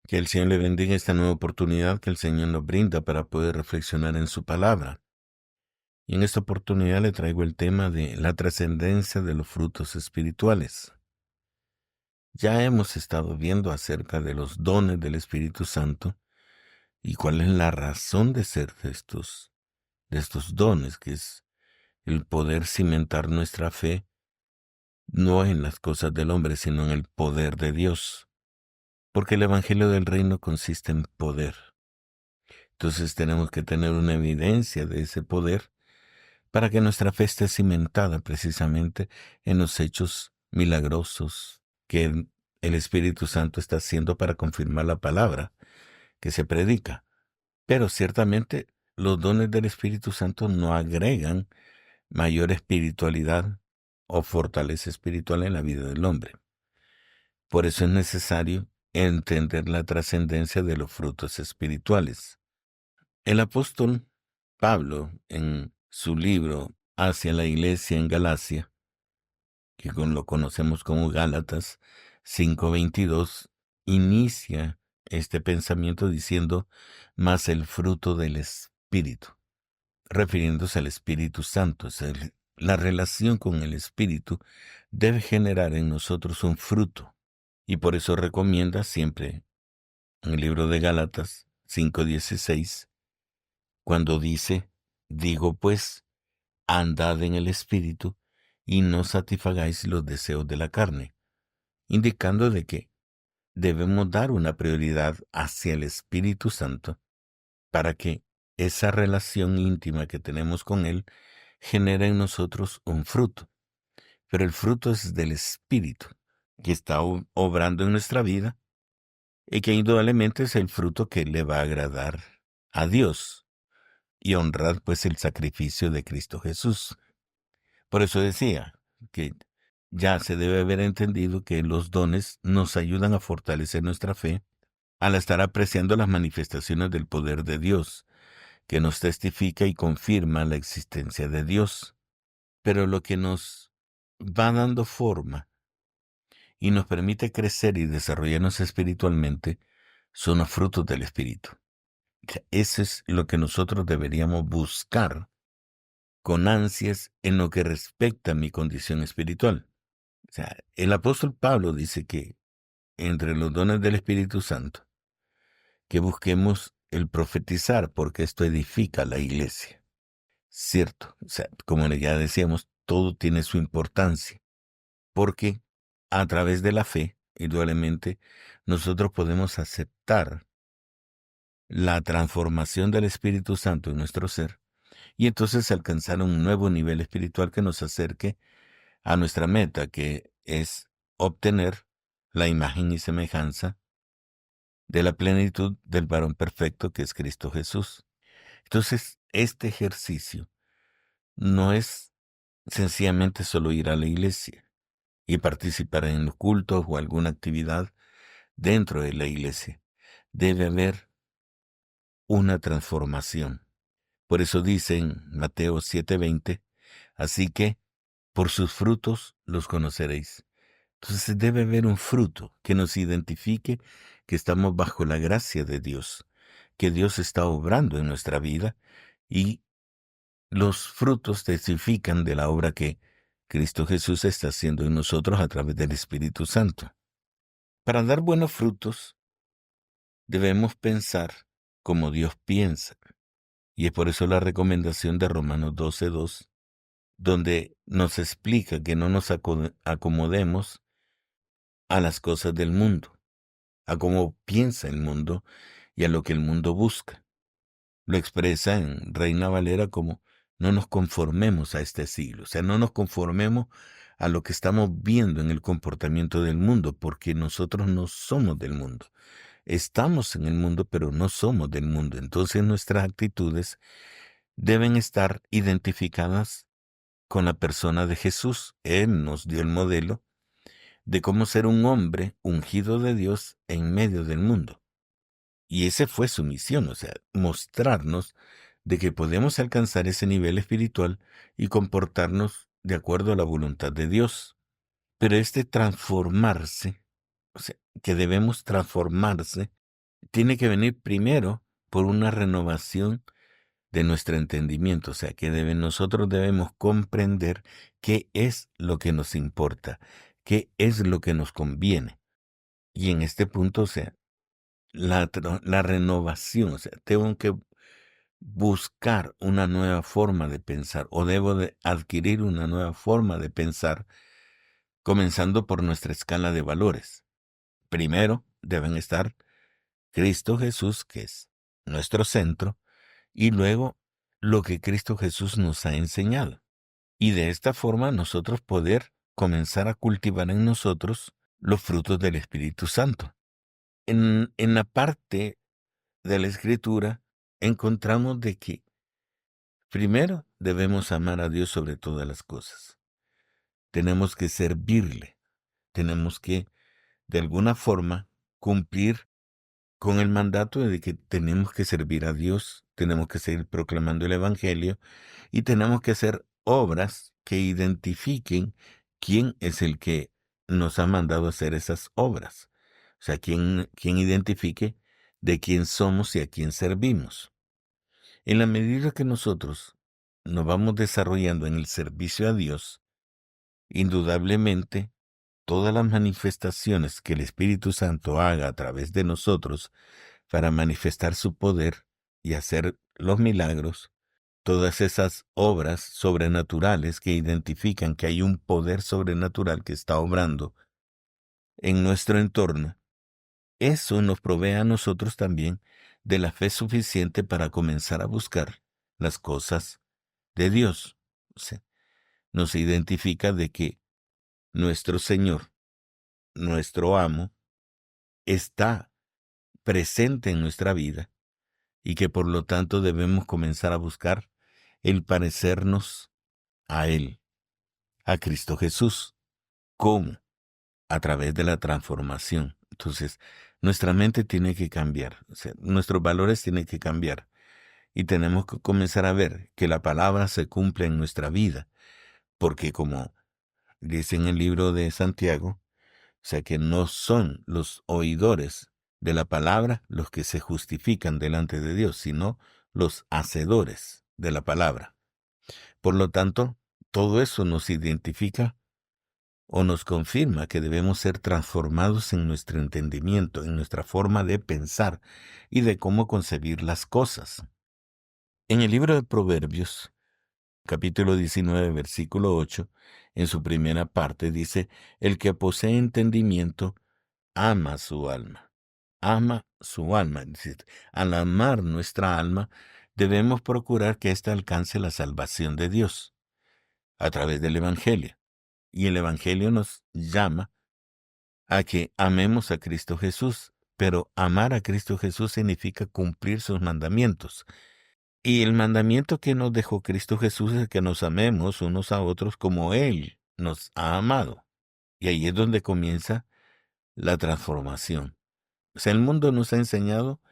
Que el Señor le bendiga esta nueva oportunidad que el Señor nos brinda para poder reflexionar en su palabra. Y en esta oportunidad le traigo el tema de la trascendencia de los frutos espirituales. Ya hemos estado viendo acerca de los dones del Espíritu Santo y cuál es la razón de ser de estos dones, que es el poder cimentar nuestra fe no en las cosas del hombre, sino en el poder de Dios. Porque el Evangelio del Reino consiste en poder. Entonces tenemos que tener una evidencia de ese poder para que nuestra fe esté cimentada precisamente en los hechos milagrosos que el Espíritu Santo está haciendo para confirmar la palabra que se predica. Pero ciertamente los dones del Espíritu Santo no agregan mayor espiritualidad o fortaleza espiritual en la vida del hombre. Por eso es necesario entender la trascendencia de los frutos espirituales. El apóstol Pablo, en su libro Hacia la Iglesia en Galacia, que lo conocemos como Gálatas 5:22, inicia este pensamiento diciendo, más el fruto del Espíritu, refiriéndose al Espíritu Santo. La relación con el Espíritu debe generar en nosotros un fruto, y por eso recomienda siempre en el libro de Gálatas 5:16, cuando dice, digo pues, andad en el Espíritu, y no satisfagáis los deseos de la carne, indicando de que debemos dar una prioridad hacia el Espíritu Santo para que esa relación íntima que tenemos con Él genere en nosotros un fruto. Pero el fruto es del Espíritu, que está obrando en nuestra vida y que indudablemente es el fruto que le va a agradar a Dios y honrar pues el sacrificio de Cristo Jesús. Por eso decía que ya se debe haber entendido que los dones nos ayudan a fortalecer nuestra fe al estar apreciando las manifestaciones del poder de Dios, que nos testifica y confirma la existencia de Dios. Pero lo que nos va dando forma y nos permite crecer y desarrollarnos espiritualmente son los frutos del Espíritu. Eso es lo que nosotros deberíamos buscar con ansias en lo que respecta a mi condición espiritual. O sea, el apóstol Pablo dice que entre los dones del Espíritu Santo, que busquemos el profetizar, porque esto edifica la iglesia. Cierto, o sea, como ya decíamos, todo tiene su importancia, porque a través de la fe, indudablemente, nosotros podemos aceptar la transformación del Espíritu Santo en nuestro ser y entonces alcanzar un nuevo nivel espiritual que nos acerque a nuestra meta, que es obtener la imagen y semejanza de la plenitud del varón perfecto que es Cristo Jesús. Entonces, este ejercicio no es sencillamente solo ir a la iglesia y participar en los cultos o alguna actividad dentro de la iglesia. Debe haber una transformación. Por eso dice en Mateo 7:20, así que por sus frutos los conoceréis. Entonces debe haber un fruto que nos identifique que estamos bajo la gracia de Dios, que Dios está obrando en nuestra vida y los frutos testifican de la obra que Cristo Jesús está haciendo en nosotros a través del Espíritu Santo. Para dar buenos frutos, debemos pensar como Dios piensa. Y es por eso la recomendación de Romanos 12:2, donde nos explica que no nos acomodemos a las cosas del mundo, a cómo piensa el mundo y a lo que el mundo busca. Lo expresa en Reina Valera como no nos conformemos a este siglo, o sea, no nos conformemos a lo que estamos viendo en el comportamiento del mundo, porque nosotros no somos del mundo. Estamos en el mundo, pero no somos del mundo. Entonces nuestras actitudes deben estar identificadas con la persona de Jesús. Él nos dio el modelo de cómo ser un hombre ungido de Dios en medio del mundo. Y esa fue su misión, o sea, mostrarnos de que podemos alcanzar ese nivel espiritual y comportarnos de acuerdo a la voluntad de Dios. Pero este transformarse, o sea, que debemos transformarse, tiene que venir primero por una renovación de nuestro entendimiento, o sea, que nosotros debemos comprender qué es lo que nos importa, qué es lo que nos conviene. Y en este punto, o sea, la renovación, o sea, tengo que buscar una nueva forma de pensar o debo de adquirir una nueva forma de pensar, comenzando por nuestra escala de valores. Primero deben estar Cristo Jesús, que es nuestro centro, y luego lo que Cristo Jesús nos ha enseñado. Y de esta forma nosotros poder comenzar a cultivar en nosotros los frutos del Espíritu Santo. En la parte de la Escritura encontramos de que primero debemos amar a Dios sobre todas las cosas. Tenemos que servirle. Tenemos que, de alguna forma, cumplir con el mandato de que tenemos que servir a Dios, tenemos que seguir proclamando el Evangelio y tenemos que hacer obras que identifiquen quién es el que nos ha mandado a hacer esas obras. O sea, quién identifique de quién somos y a quién servimos. En la medida que nosotros nos vamos desarrollando en el servicio a Dios, indudablemente todas las manifestaciones que el Espíritu Santo haga a través de nosotros para manifestar su poder y hacer los milagros, todas esas obras sobrenaturales que identifican que hay un poder sobrenatural que está obrando en nuestro entorno, eso nos provee a nosotros también de la fe suficiente para comenzar a buscar las cosas de Dios. O sea, nos identifica de que nuestro Señor, nuestro amo, está presente en nuestra vida y que por lo tanto debemos comenzar a buscar el parecernos a Él, a Cristo Jesús. ¿Cómo? A través de la transformación. Entonces, nuestra mente tiene que cambiar, o sea, nuestros valores tienen que cambiar y tenemos que comenzar a ver que la palabra se cumple en nuestra vida, porque como dice en el libro de Santiago, o sea que no son los oidores de la palabra los que se justifican delante de Dios, sino los hacedores de la palabra. Por lo tanto, todo eso nos identifica o nos confirma que debemos ser transformados en nuestro entendimiento, en nuestra forma de pensar y de cómo concebir las cosas. En el libro de Proverbios, capítulo 19, versículo 8, en su primera parte dice, el que posee entendimiento ama su alma. Ama su alma. Es decir, al amar nuestra alma, debemos procurar que ésta alcance la salvación de Dios a través del Evangelio. Y el Evangelio nos llama a que amemos a Cristo Jesús, pero amar a Cristo Jesús significa cumplir sus mandamientos. Y el mandamiento que nos dejó Cristo Jesús es que nos amemos unos a otros como Él nos ha amado. Y ahí es donde comienza la transformación. O sea, el mundo nos ha enseñado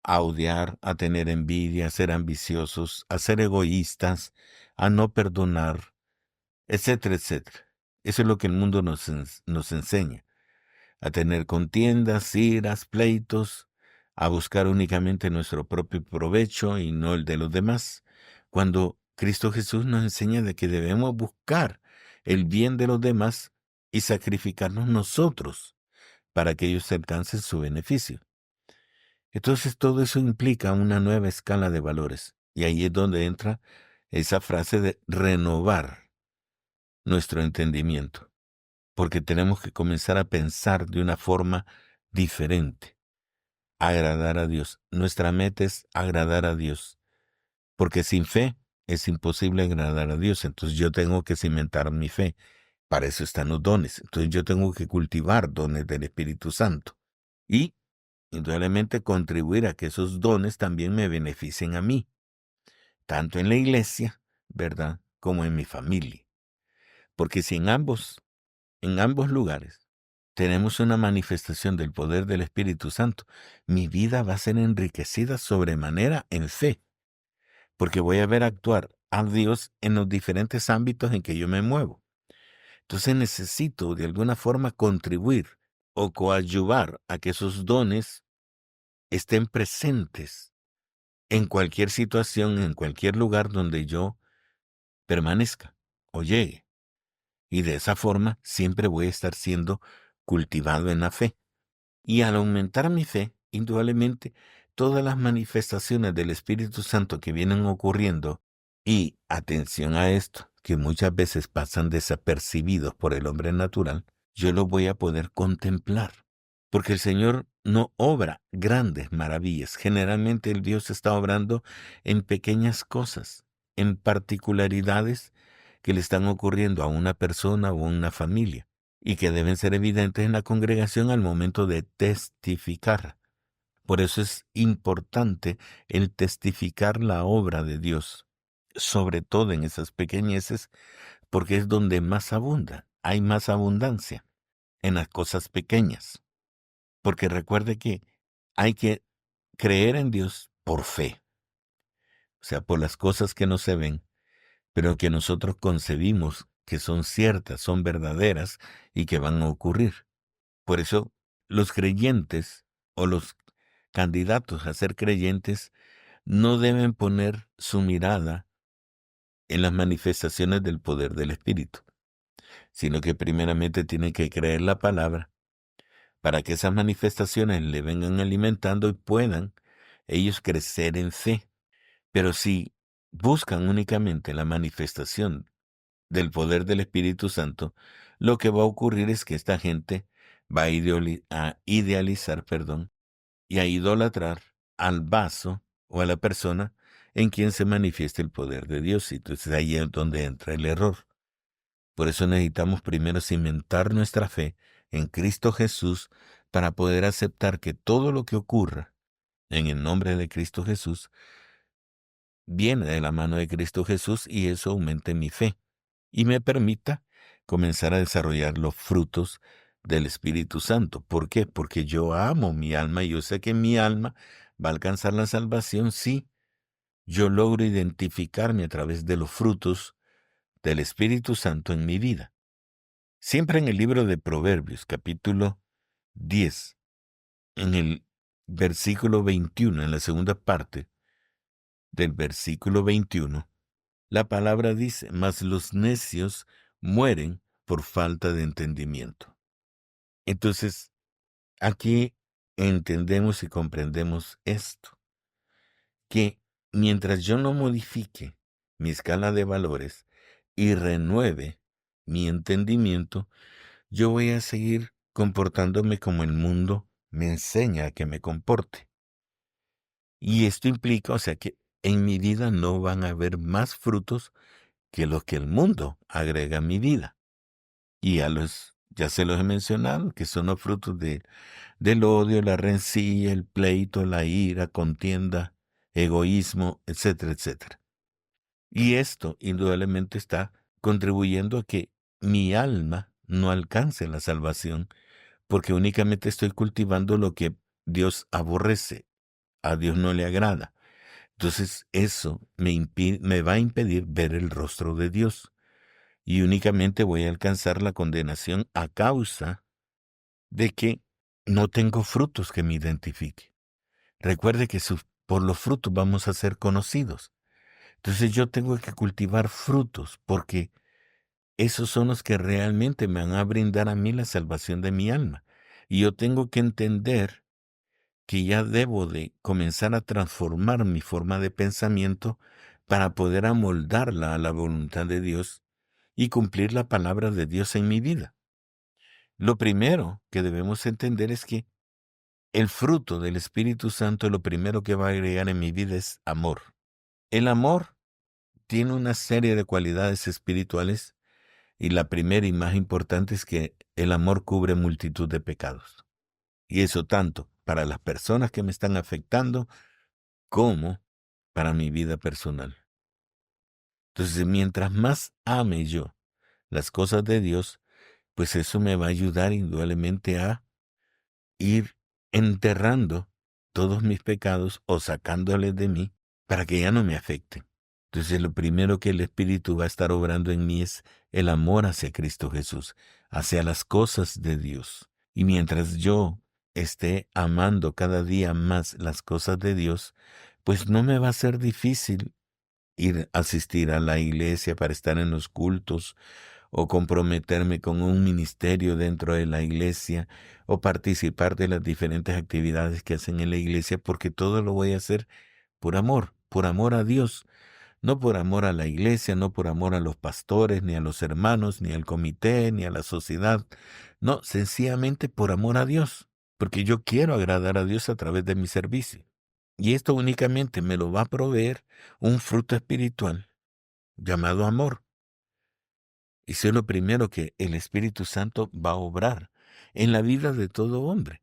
a odiar, a tener envidia, a ser ambiciosos, a ser egoístas, a no perdonar, etcétera, etcétera. Eso es lo que el mundo nos enseña. A tener contiendas, iras, pleitos, a buscar únicamente nuestro propio provecho y no el de los demás, cuando Cristo Jesús nos enseña de que debemos buscar el bien de los demás y sacrificarnos nosotros para que ellos alcancen su beneficio. Entonces todo eso implica una nueva escala de valores, y ahí es donde entra esa frase de renovar nuestro entendimiento, porque tenemos que comenzar a pensar de una forma diferente, agradar a Dios. Nuestra meta es agradar a Dios, porque sin fe es imposible agradar a Dios. Entonces yo tengo que cimentar mi fe. Para eso están los dones. Entonces yo tengo que cultivar dones del Espíritu Santo y, indudablemente, contribuir a que esos dones también me beneficien a mí, tanto en la iglesia, ¿verdad?, como en mi familia. Porque si en ambos lugares tenemos una manifestación del poder del Espíritu Santo, mi vida va a ser enriquecida sobremanera en fe, porque voy a ver actuar a Dios en los diferentes ámbitos en que yo me muevo. Entonces necesito de alguna forma contribuir o coadyuvar a que esos dones estén presentes en cualquier situación, en cualquier lugar donde yo permanezca o llegue. Y de esa forma siempre voy a estar siendo cultivado en la fe. Y al aumentar mi fe, indudablemente, todas las manifestaciones del Espíritu Santo que vienen ocurriendo, y atención a esto, que muchas veces pasan desapercibidos por el hombre natural, yo los voy a poder contemplar. Porque el Señor no obra grandes maravillas. Generalmente el Dios está obrando en pequeñas cosas, en particularidades que le están ocurriendo a una persona o a una familia, y que deben ser evidentes en la congregación al momento de testificar. Por eso es importante el testificar la obra de Dios, sobre todo en esas pequeñeces, porque es donde más abunda, hay más abundancia en las cosas pequeñas. Porque recuerde que hay que creer en Dios por fe, o sea, por las cosas que no se ven, pero que nosotros concebimos que son ciertas, son verdaderas y que van a ocurrir. Por eso, los creyentes o los candidatos a ser creyentes no deben poner su mirada en las manifestaciones del poder del Espíritu, sino que primeramente tienen que creer la palabra para que esas manifestaciones le vengan alimentando y puedan ellos crecer en fe. Pero si buscan únicamente la manifestación del poder del Espíritu Santo, lo que va a ocurrir es que esta gente va a idealizar, y a idolatrar al vaso o a la persona en quien se manifiesta el poder de Dios. Y entonces ahí es donde entra el error. Por eso necesitamos primero cimentar nuestra fe en Cristo Jesús para poder aceptar que todo lo que ocurra en el nombre de Cristo Jesús viene de la mano de Cristo Jesús, y eso aumente mi fe y me permita comenzar a desarrollar los frutos del Espíritu Santo. ¿Por qué? Porque yo amo mi alma y yo sé que mi alma va a alcanzar la salvación si yo logro identificarme a través de los frutos del Espíritu Santo en mi vida. Siempre en el libro de Proverbios, capítulo 10, en el versículo 21, en la segunda parte del versículo 21, la palabra dice: mas los necios mueren por falta de entendimiento. Entonces, aquí entendemos y comprendemos esto, que mientras yo no modifique mi escala de valores y renueve mi entendimiento, yo voy a seguir comportándome como el mundo me enseña a que me comporte. Y esto implica, o sea, que en mi vida no van a haber más frutos que los que el mundo agrega a mi vida. Y ya se los he mencionado, que son los frutos del odio, la rencilla, el pleito, la ira, contienda, egoísmo, etcétera, etcétera. Y esto indudablemente está contribuyendo a que mi alma no alcance la salvación, porque únicamente estoy cultivando lo que Dios aborrece, a Dios no le agrada. Entonces eso me va a impedir ver el rostro de Dios, y únicamente voy a alcanzar la condenación a causa de que no tengo frutos que me identifiquen. Recuerde que por los frutos vamos a ser conocidos. Entonces yo tengo que cultivar frutos, porque esos son los que realmente me van a brindar a mí la salvación de mi alma. Y yo tengo que entender que ya debo de comenzar a transformar mi forma de pensamiento para poder amoldarla a la voluntad de Dios y cumplir la palabra de Dios en mi vida. Lo primero que debemos entender es que el fruto del Espíritu Santo, lo primero que va a agregar en mi vida es amor. El amor tiene una serie de cualidades espirituales, y la primera y más importante es que el amor cubre multitud de pecados. Y eso tanto para las personas que me están afectando como para mi vida personal. Entonces, mientras más ame yo las cosas de Dios, pues eso me va a ayudar indudablemente a ir enterrando todos mis pecados o sacándoles de mí para que ya no me afecten. Entonces, lo primero que el Espíritu va a estar obrando en mí es el amor hacia Cristo Jesús, hacia las cosas de Dios. Y mientras yo esté amando cada día más las cosas de Dios, pues no me va a ser difícil asistir a la iglesia para estar en los cultos o comprometerme con un ministerio dentro de la iglesia o participar de las diferentes actividades que hacen en la iglesia, porque todo lo voy a hacer por amor a Dios, no por amor a la iglesia, no por amor a los pastores, ni a los hermanos, ni al comité, ni a la sociedad, no, sencillamente por amor a Dios, porque yo quiero agradar a Dios a través de mi servicio. Y esto únicamente me lo va a proveer un fruto espiritual llamado amor. Y eso es lo primero que el Espíritu Santo va a obrar en la vida de todo hombre.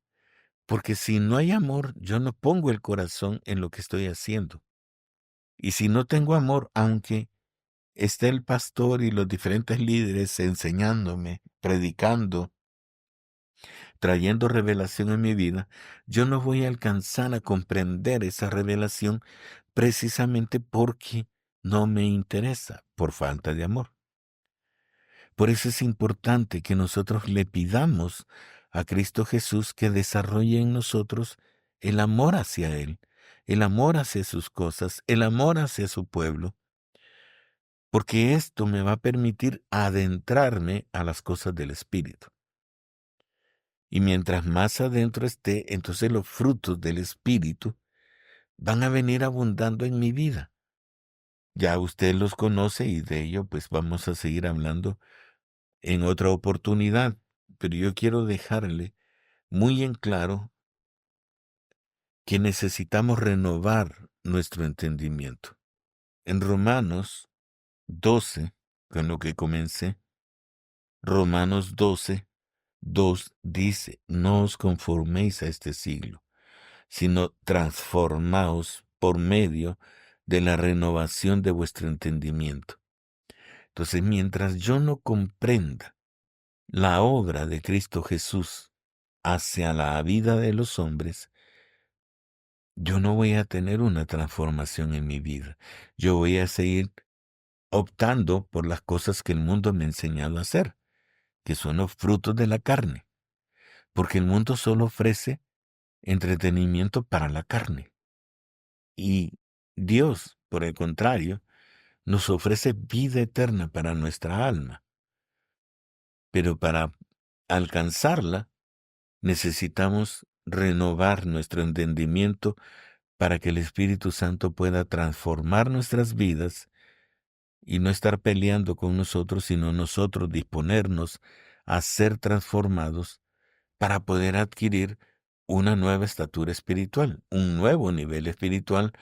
Porque si no hay amor, yo no pongo el corazón en lo que estoy haciendo. Y si no tengo amor, aunque esté el pastor y los diferentes líderes enseñándome, predicando, trayendo revelación en mi vida, yo no voy a alcanzar a comprender esa revelación precisamente porque no me interesa, por falta de amor. Por eso es importante que nosotros le pidamos a Cristo Jesús que desarrolle en nosotros el amor hacia Él, el amor hacia sus cosas, el amor hacia su pueblo, porque esto me va a permitir adentrarme a las cosas del Espíritu. Y mientras más adentro esté, entonces los frutos del Espíritu van a venir abundando en mi vida. Ya usted los conoce y de ello pues vamos a seguir hablando en otra oportunidad, pero yo quiero dejarle muy en claro que necesitamos renovar nuestro entendimiento. En Romanos 12, con lo que comencé, Romanos 12, 2 dice, no os conforméis a este siglo, sino transformaos por medio de la renovación de vuestro entendimiento. Entonces, mientras yo no comprenda la obra de Cristo Jesús hacia la vida de los hombres, yo no voy a tener una transformación en mi vida. Yo voy a seguir optando por las cosas que el mundo me ha enseñado a hacer, que son los frutos de la carne, porque el mundo solo ofrece entretenimiento para la carne. Y Dios, por el contrario, nos ofrece vida eterna para nuestra alma. Pero para alcanzarla, necesitamos renovar nuestro entendimiento para que el Espíritu Santo pueda transformar nuestras vidas y no estar peleando con nosotros, sino nosotros disponernos a ser transformados para poder adquirir una nueva estatura espiritual, un nuevo nivel espiritual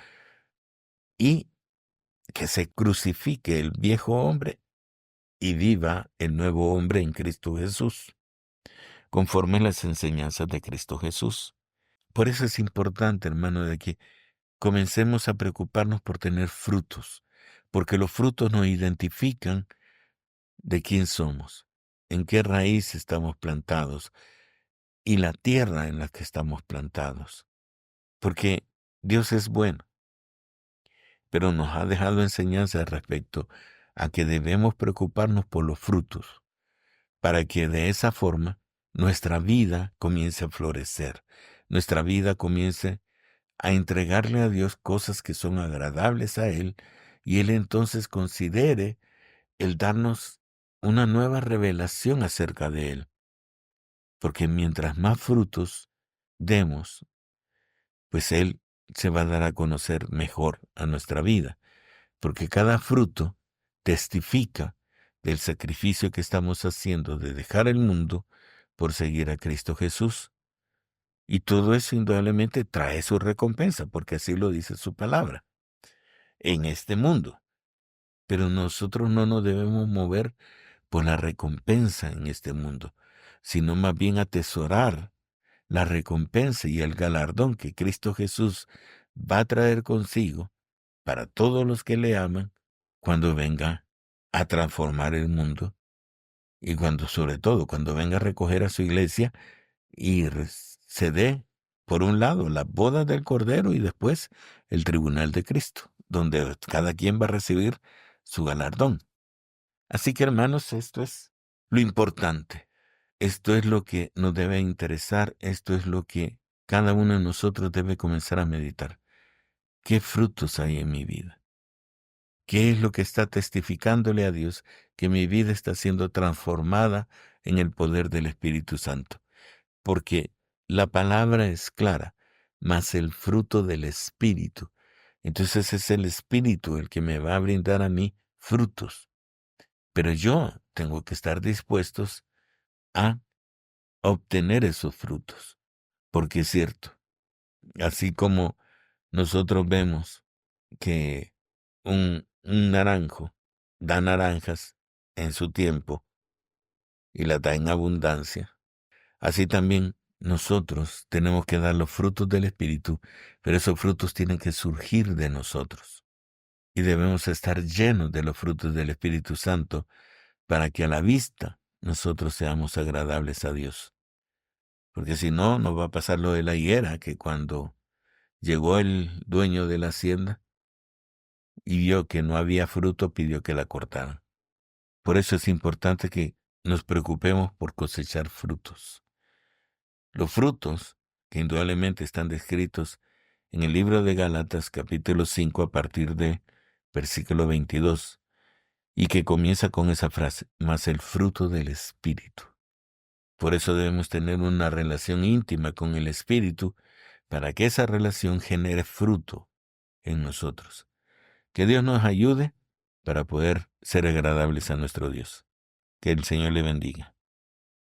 y que se crucifique el viejo hombre y viva el nuevo hombre en Cristo Jesús, conforme a las enseñanzas de Cristo Jesús. Por eso es importante, hermano, de que comencemos a preocuparnos por tener frutos, porque los frutos nos identifican de quién somos, en qué raíz estamos plantados y la tierra en la que estamos plantados. Porque Dios es bueno, pero nos ha dejado enseñanza respecto a que debemos preocuparnos por los frutos, para que de esa forma nuestra vida comience a florecer, nuestra vida comience a entregarle a Dios cosas que son agradables a Él, y Él entonces considere el darnos una nueva revelación acerca de Él. Porque mientras más frutos demos, pues Él se va a dar a conocer mejor a nuestra vida. Porque cada fruto testifica del sacrificio que estamos haciendo de dejar el mundo por seguir a Cristo Jesús. Y todo eso indudablemente trae su recompensa, porque así lo dice su palabra, en este mundo. Pero nosotros no nos debemos mover por la recompensa en este mundo, sino más bien atesorar la recompensa y el galardón que Cristo Jesús va a traer consigo para todos los que le aman cuando venga a transformar el mundo y cuando, sobre todo, cuando venga a recoger a su iglesia y se dé, por un lado, las bodas del Cordero y después el tribunal de Cristo, donde cada quien va a recibir su galardón. Así que, hermanos, esto es lo importante. esto es lo que nos debe interesar, esto es lo que cada uno de nosotros debe comenzar a meditar. ¿Qué frutos hay en mi vida? ¿Qué es lo que está testificándole a Dios que mi vida está siendo transformada en el poder del Espíritu Santo? Porque la palabra es clara, mas el fruto del Espíritu. Entonces es el Espíritu el que me va a brindar a mí frutos. Pero yo tengo que estar dispuestos a obtener esos frutos. Porque es cierto, así como nosotros vemos que un naranjo da naranjas en su tiempo y las da en abundancia, así también nosotros tenemos que dar los frutos del Espíritu, pero esos frutos tienen que surgir de nosotros. Y debemos estar llenos de los frutos del Espíritu Santo para que a la vista nosotros seamos agradables a Dios. Porque si no, nos va a pasar lo de la higuera, que cuando llegó el dueño de la hacienda y vio que no había fruto, pidió que la cortaran. Por eso es importante que nos preocupemos por cosechar frutos. Los frutos, que indudablemente están descritos en el libro de Gálatas capítulo 5 a partir de versículo 22, y que comienza con esa frase, mas el fruto del Espíritu. Por eso debemos tener una relación íntima con el Espíritu para que esa relación genere fruto en nosotros. Que Dios nos ayude para poder ser agradables a nuestro Dios. Que el Señor le bendiga.